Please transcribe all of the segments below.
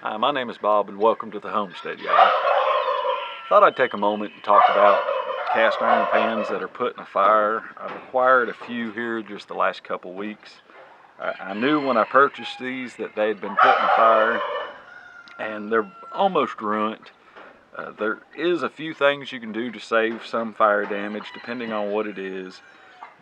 Hi, my name is Bob and welcome to the homestead, y'all. Thought I'd take a moment and talk about cast iron pans that are put in a fire. I've acquired a few here just the last couple weeks. I knew when I purchased these that they had been put in a fire and they're almost ruined. There is a few things you can do to save some fire damage depending on what it is,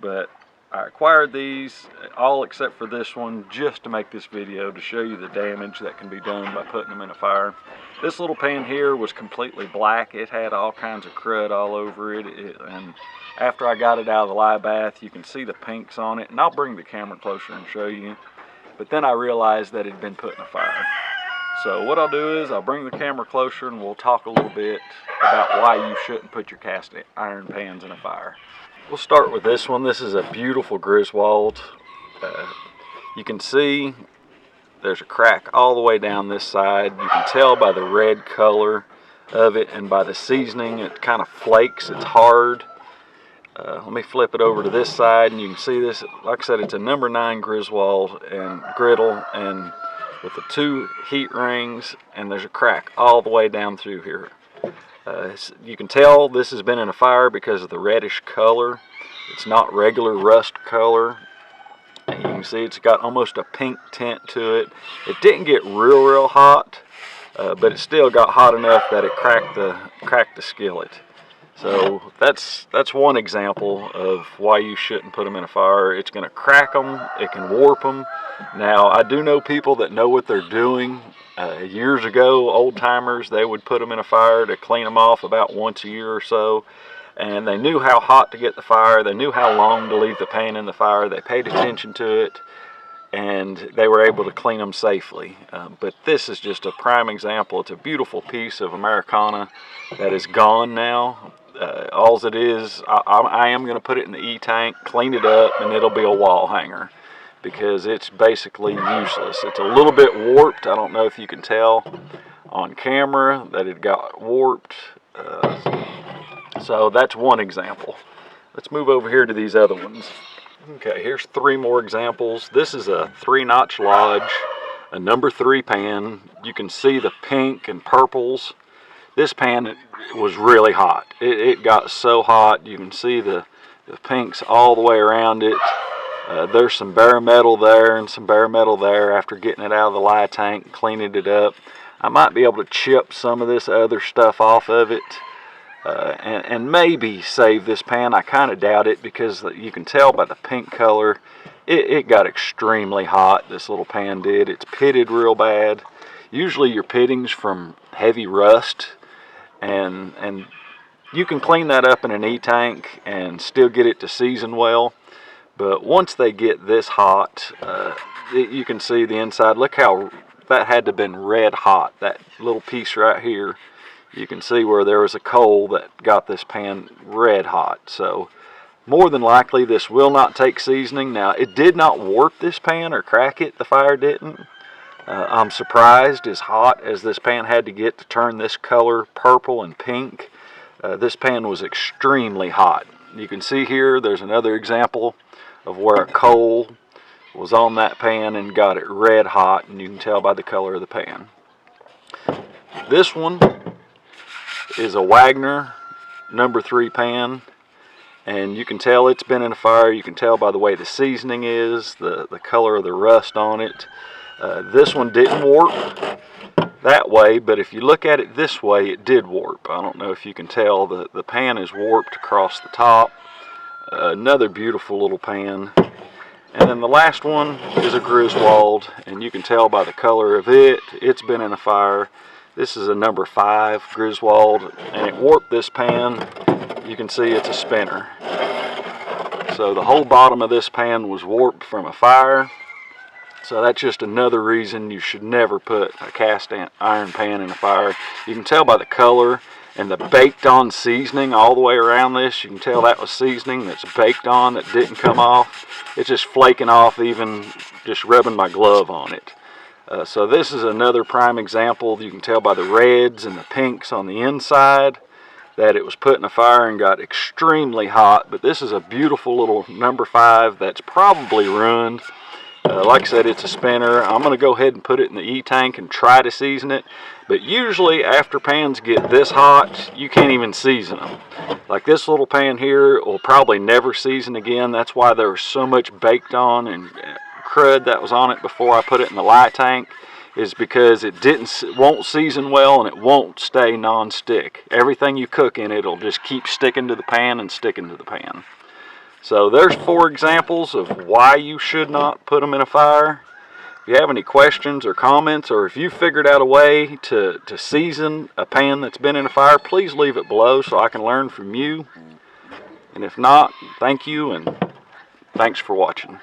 but I acquired these, all except for this one, just to make this video to show you the damage that can be done by putting them in a fire. This little pan here was completely black. It had all kinds of crud all over it, and after I got it out of the lye bath, you can see the pinks on it, and I'll bring the camera closer and show you. But then I realized that it had been put in a fire. So what I'll do is I'll bring the camera closer and we'll talk a little bit about why you shouldn't put your cast iron pans in a fire. We'll start with this one. This is a beautiful Griswold. You can see there's a crack all the way down this side. You can tell by the red color of it and by the seasoning. It kind of flakes. It's hard. Let me flip it over to this side and you can see this. Like I said, it's a number 9 Griswold and griddle, and with the 2 heat rings, and there's a crack all the way down through here. You can tell this has been in a fire because of the reddish color. It's not regular rust color. And you can see it's got almost a pink tint to it. It didn't get real hot, but it still got hot enough that it cracked the skillet. So that's one example of why you shouldn't put them in a fire. It's going to crack them. It can warp them. Now, I do know people that know what they're doing. Years ago, old timers, they would put them in a fire to clean them off about once a year or so. And they knew how hot to get the fire. They knew how long to leave the pan in the fire. They paid attention to it, and they were able to clean them safely. But this is just a prime example. It's a beautiful piece of Americana that is gone now. All it is, I am going to put it in the E-tank, clean it up, and it'll be a wall hanger, because it's basically useless. It's a little bit warped. I don't know if you can tell on camera that it got warped. So that's one example. Let's move over here to these other ones. Okay, here's 3 more examples. This is a 3-notch Lodge, a number 3 pan. You can see the pink and purples. This pan was really hot. It got so hot. You can see the pinks all the way around it. There's some bare metal there and some bare metal there after getting it out of the lye tank, cleaning it up. I might be able to chip some of this other stuff off of it and maybe save this pan. I kind of doubt it, because you can tell by the pink color it got extremely hot. This little pan did. It's pitted real bad. Usually your pitting's from heavy rust, and you can clean that up in an E-tank and still get it to season well. But once they get this hot, you can see the inside. Look how that had to have been red hot. That little piece right here, you can see where there was a coal that got this pan red hot. So more than likely this will not take seasoning. Now, it did not warp this pan or crack it. The fire didn't. I'm surprised as hot as this pan had to get to turn this color purple and pink. This pan was extremely hot. You can see here there's another example of where a coal was on that pan and got it red hot, and you can tell by the color of the pan. This one is a Wagner number 3 pan, and you can tell it's been in a fire. You can tell by the way the seasoning is, the color of the rust on it. This one didn't warp that way, but if you look at it this way, it did warp. I don't know if you can tell, the pan is warped across the top. Another beautiful little pan. And then the last one is a Griswold, and you can tell by the color of it, it's been in a fire. This is a number 5 Griswold, and it warped this pan. You can see it's a spinner. So the whole bottom of this pan was warped from a fire. So that's just another reason you should never put a cast iron pan in a fire. You can tell by the color and the baked on seasoning all the way around this. You can tell that was seasoning that's baked on that didn't come off. It's just flaking off, even just rubbing my glove on it. So this is another prime example. You can tell by the reds and the pinks on the inside that it was put in a fire and got extremely hot. But this is a beautiful little number 5 that's probably ruined. Like I said, it's a spinner. I'm going to go ahead and put it in the E-tank and try to season it. But usually after pans get this hot, you can't even season them. Like this little pan here will probably never season again. That's why there was so much baked on and crud that was on it before I put it in the light tank, is because it won't season well and it won't stay non-stick. Everything you cook in it'll just keep sticking to the pan and sticking to the pan. So there's 4 examples of why you should not put them in a fire. If you have any questions or comments, or if you figured out a way to season a pan that's been in a fire, please leave it below so I can learn from you. And if not, thank you and thanks for watching.